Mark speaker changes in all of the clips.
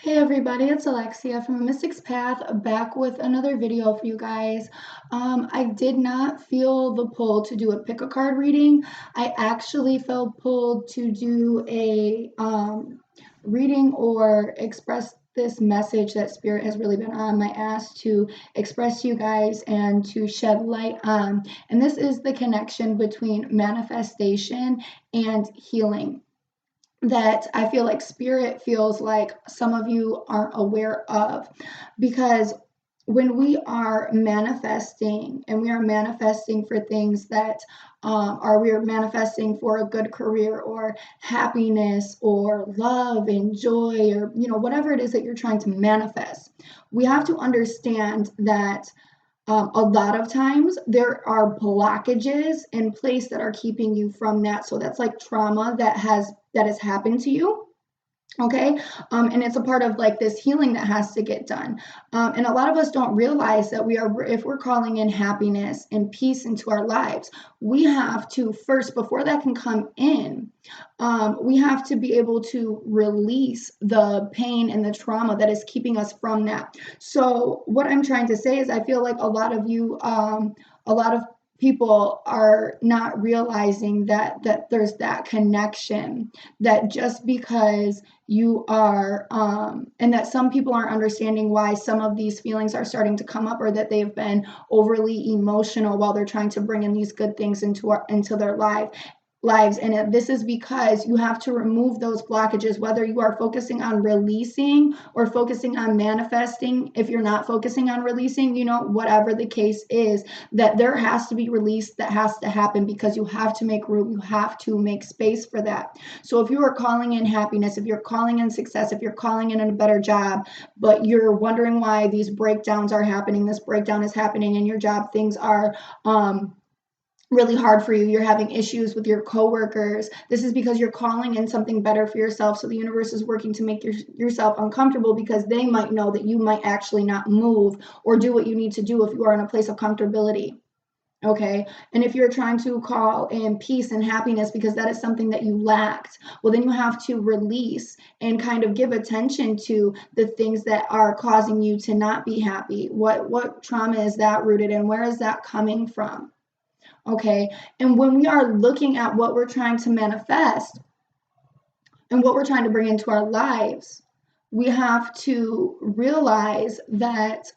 Speaker 1: Hey everybody, it's Alexia from Mystics Path back with another video for you guys. I did not feel the pull to do a pick a card reading. I actually felt pulled to do a reading or express this message that Spirit has really been on my ass to express to you guys and to shed light on. And this is the connection between manifestation and healing that I feel like Spirit feels like some of you aren't aware of. Because when we are manifesting and we are manifesting for things that we are manifesting for a good career or happiness or love and joy, or whatever it is that you're trying to manifest, we have to understand that a lot of times there are blockages in place that are keeping you from that. So that's like trauma that has happened to you. Okay. And it's a part of like this healing that has to get done. And a lot of us don't realize that if we're calling in happiness and peace into our lives, we have to first, before that can come in, we have to be able to release the pain and the trauma that is keeping us from that. So what I'm trying to say is I feel like a lot of you, a lot of people are not realizing that there's that connection, that just because you are and that some people aren't understanding why some of these feelings are starting to come up, or that they've been overly emotional while they're trying to bring in these good things into their lives. And this is because you have to remove those blockages, whether you are focusing on releasing or focusing on manifesting. If you're not focusing on releasing, whatever the case is, that there has to be release that has to happen, because you have to make room, you have to make space for that. So if you are calling in happiness, if you're calling in success, if you're calling in a better job, but you're wondering why these breakdowns are happening, this breakdown is happening in your job, things are really hard for you, you're having issues with your coworkers, this is because you're calling in something better for yourself. So the universe is working to make yourself uncomfortable, because they might know that you might actually not move or do what you need to do if you are in a place of comfortability. Okay. And if you're trying to call in peace and happiness because that is something that you lacked, well, then you have to release and kind of give attention to the things that are causing you to not be happy. What trauma is that rooted in? Where is that coming from? Okay. And when we are looking at what we're trying to manifest and what we're trying to bring into our lives, we have to realize that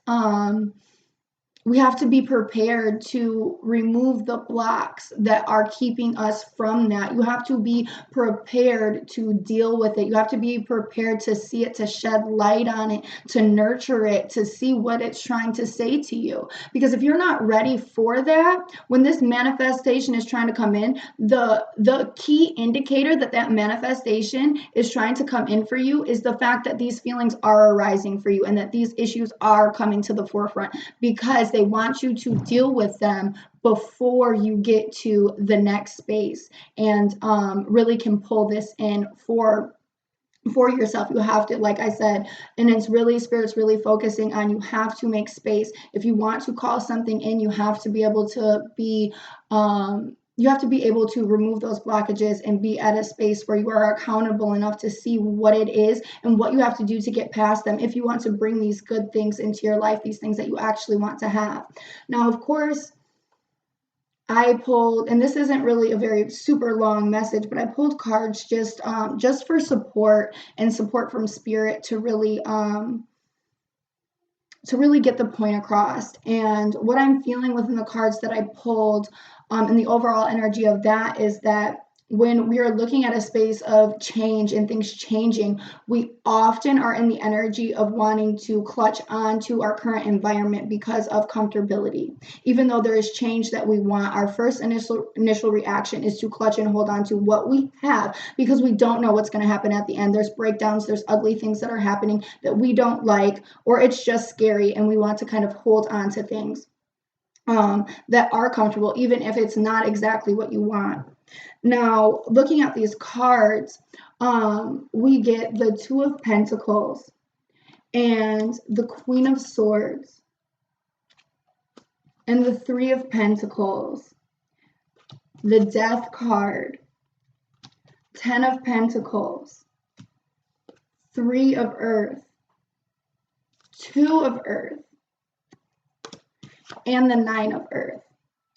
Speaker 1: we have to be prepared to remove the blocks that are keeping us from that. You have to be prepared to deal with it. You have to be prepared to see it, to shed light on it, to nurture it, to see what it's trying to say to you. Because if you're not ready for that, when this manifestation is trying to come in, the key indicator that manifestation is trying to come in for you is the fact that these feelings are arising for you and that these issues are coming to the forefront, because they want you to deal with them before you get to the next space and really can pull this in for yourself. You have to, like I said, and it's really, Spirit's really focusing on, you have to make space. If you want to call something in, you have to be able to be you have to be able to remove those blockages and be at a space where you are accountable enough to see what it is and what you have to do to get past them if you want to bring these good things into your life, these things that you actually want to have. Now, of course, I pulled, and this isn't really a very super long message, but I pulled cards just for support and support from Spirit to really get the point across. And what I'm feeling within the cards that I pulled, and the overall energy of that, is that when we are looking at a space of change and things changing, we often are in the energy of wanting to clutch on to our current environment because of comfortability. Even though there is change that we want, our first initial reaction is to clutch and hold on to what we have, because we don't know what's going to happen at the end. There's breakdowns, there's ugly things that are happening that we don't like, or it's just scary, and we want to kind of hold on to things that are comfortable, even if it's not exactly what you want. Now, looking at these cards, we get the Two of Pentacles and the Queen of Swords and the Three of Pentacles, the Death card, Ten of Pentacles, Three of Earth, 2 of earth, and the 9 of earth.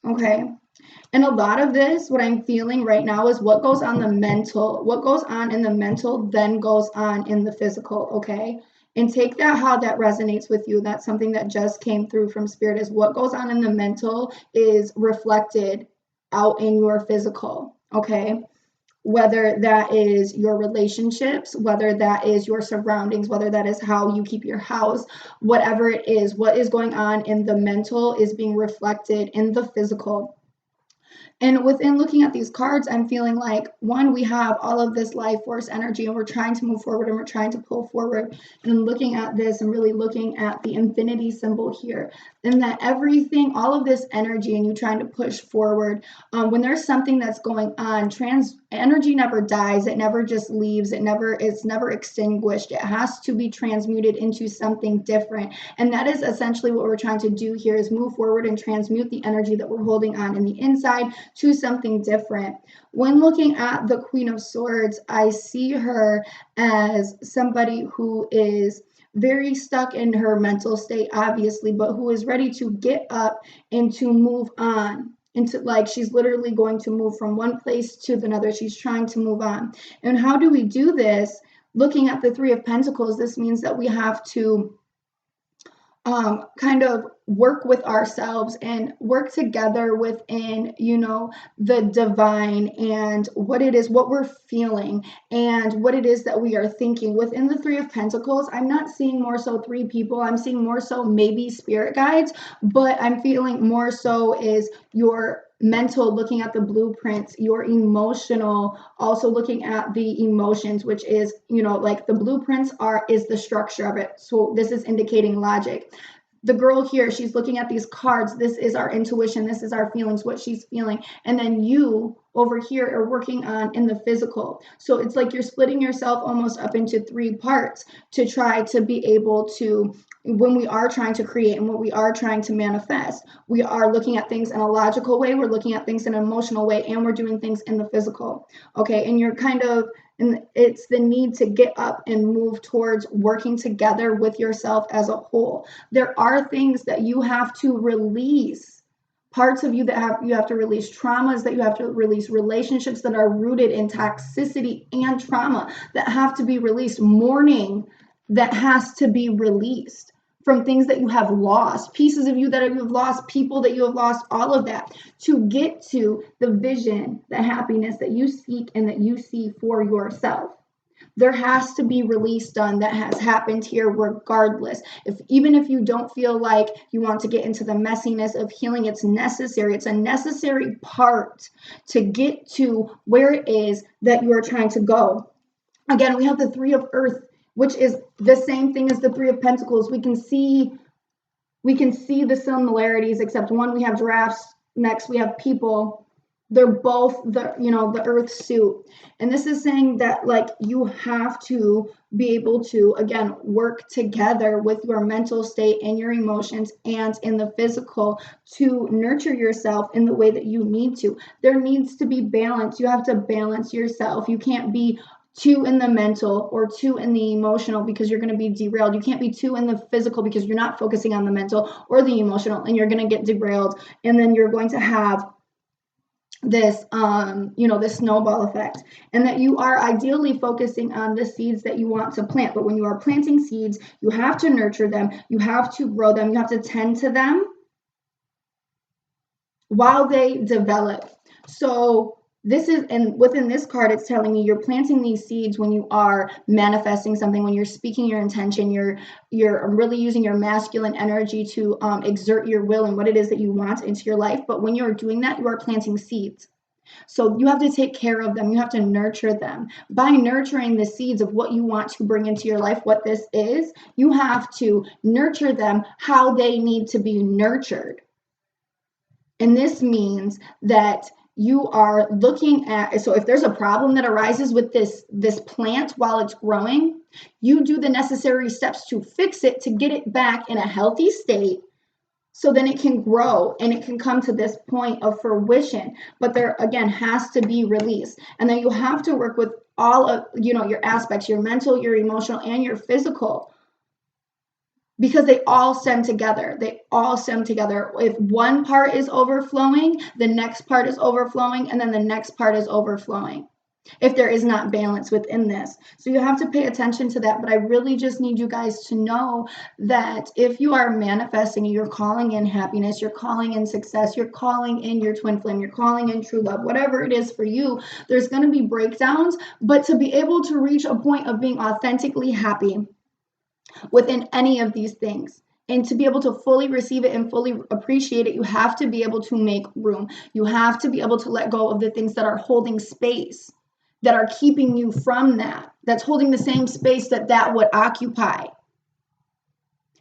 Speaker 1: Okay. And a lot of this, what I'm feeling right now, is what goes on the mental, what goes on in the mental then goes on in the physical. Okay. And take that how that resonates with you. That's something that just came through from spirit, is what goes on in the mental is reflected out in your physical. Okay. Whether that is your relationships, whether that is your surroundings, whether that is how you keep your house, whatever it is, what is going on in the mental is being reflected in the physical. And within looking at these cards, I'm feeling like, one, we have all of this life force energy and we're trying to move forward and we're trying to pull forward. And looking at this and really looking at the infinity symbol here, and that everything, all of this energy and you trying to push forward, when there's something that's going on, energy never dies. It never just leaves. It's never extinguished. It has to be transmuted into something different. And that is essentially what we're trying to do here, is move forward and transmute the energy that we're holding on in the inside to something different. When looking at the Queen of Swords, I see her as somebody who is very stuck in her mental state, obviously, but who is ready to get up and to move on. Into, like, she's literally going to move from one place to another. She's trying to move on. And how do we do this? Looking at the Three of Pentacles, this means that we have to kind of work with ourselves and work together within, the divine, and what it is, what we're feeling, and what it is that we are thinking. Within the Three of Pentacles, I'm not seeing more so 3 people. I'm seeing more so maybe spirit guides, but I'm feeling more so is your mental, looking at the blueprints, your emotional, also looking at the emotions, which is, like the blueprints is the structure of it. So this is indicating logic. The girl here, she's looking at these cards. This is our intuition. This is our feelings, what she's feeling. And then you over here are working on in the physical. So it's like you're splitting yourself almost up into 3 parts to try to be able to, when we are trying to create and what we are trying to manifest, we are looking at things in a logical way, we're looking at things in an emotional way, and we're doing things in the physical. Okay. And you're kind of, and it's the need to get up and move towards working together with yourself as a whole. There are things that you have to release, parts of you that you have to release, traumas that you have to release, relationships that are rooted in toxicity and trauma that have to be released, mourning that has to be released from things that you have lost, pieces of you that you have lost, people that you have lost, all of that, to get to the vision, the happiness that you seek and that you see for yourself. There has to be release done that has happened here regardless. Even if you don't feel like you want to get into the messiness of healing, it's necessary. It's a necessary part to get to where it is that you are trying to go. Again, we have the Three of Earth, which is the same thing as the Three of Pentacles. We can see the similarities, except one, we have giraffes, next we have people. They're both the earth suit. And this is saying that, like, you have to be able to, again, work together with your mental state and your emotions and in the physical to nurture yourself in the way that you need to. There needs to be balance. You have to balance yourself. You can't be too in the mental or too in the emotional, because you're going to be derailed. You can't be too in the physical because you're not focusing on the mental or the emotional, and you're going to get derailed. And then you're going to have this this snowball effect, and that you are ideally focusing on the seeds that you want to plant. But when you are planting seeds, you have to nurture them, you have to grow them, you have to tend to them while they develop. So this is, and within this card, it's telling me you're planting these seeds when you are manifesting something, when you're speaking your intention, you're really using your masculine energy to exert your will and what it is that you want into your life. But when you're doing that, you are planting seeds. So you have to take care of them. You have to nurture them. By nurturing the seeds of what you want to bring into your life, what this is, you have to nurture them how they need to be nurtured. And this means that you are looking at, so if there's a problem that arises with this plant while it's growing, you do the necessary steps to fix it, to get it back in a healthy state, so then it can grow and it can come to this point of fruition. But there, again, has to be release. And then you have to work with all of, your aspects, your mental, your emotional, and your physical. because they all stem together. They all stem together. If one part is overflowing, the next part is overflowing, and then the next part is overflowing, if there is not balance within this. So you have to pay attention to that. But I really just need you guys to know that if you are manifesting, you're calling in happiness, you're calling in success, you're calling in your twin flame, you're calling in true love, whatever it is for you, there's going to be breakdowns. But to be able to reach a point of being authentically happy within any of these things, and to be able to fully receive it and fully appreciate it, you have to be able to make room. You have to be able to let go of the things that are holding space, that are keeping you from that, that's holding the same space that would occupy.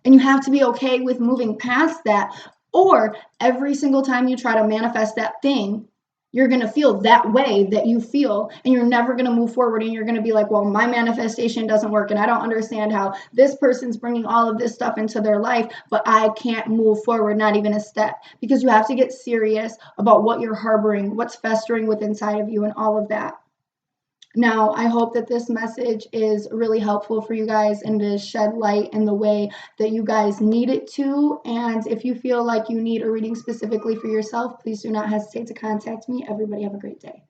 Speaker 1: And you have to be okay with moving past that, or every single time you try to manifest that thing, you're going to feel that way that you feel, and you're never going to move forward. And you're going to be like, well, my manifestation doesn't work, and I don't understand how this person's bringing all of this stuff into their life, but I can't move forward, not even a step. Because you have to get serious about what you're harboring, what's festering within inside of you, and all of that. Now, I hope that this message is really helpful for you guys and to shed light in the way that you guys need it to. And if you feel like you need a reading specifically for yourself, please do not hesitate to contact me. Everybody have a great day.